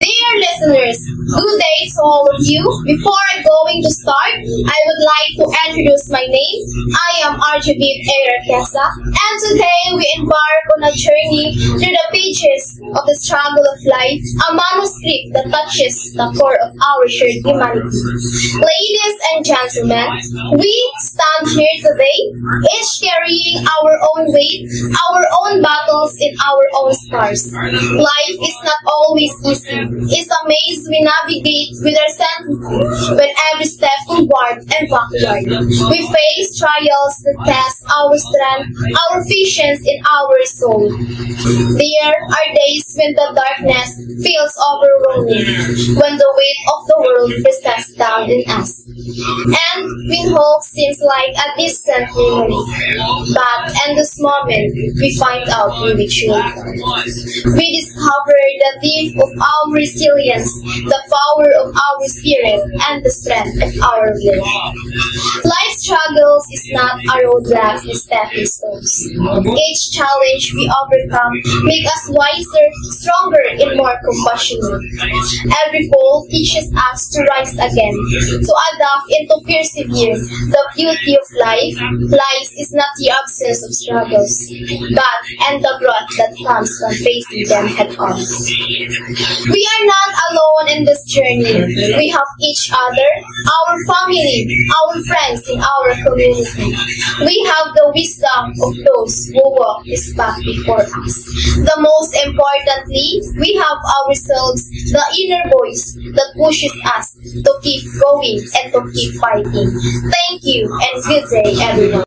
Dear listeners, good day to all of you. Before going to start, I would like to introduce my name. I am Arjavit Erakesa, and today we embark on a journey through the pages of the struggle of life, a manuscript that touches the core of our shared humanity. Ladies and gentlemen, we stand here today, each carrying our own weight, our own battles, and our own scars. Life is not always easy. It's a maze we navigate with our sanity when every step forward and backward. We face trials that test our strength, our patience, and our soul. There are days when the darkness feels overwhelming, when the weight of the world presses down on us, and when hope seems like a distant memory. But in this moment, we find out who we truly are. We discover the depth of our resilience, the power of our spirit, and the strength of our will. Life struggles is not a roadblocks and stepping stones. Each challenge we overcome makes us wiser, stronger, and more compassionate. Every fall teaches us to rise again, to adapt and to persevere. The beauty of life lies is not the absence of struggles, but in the growth that comes from facing them head on. We are not alone in this journey. We have each other, our family, our friends, and our community. We have the wisdom of those who walk this path before us. The most importantly, we have ourselves, the inner voice that pushes us to keep going and to keep fighting. Thank you and good day, everyone.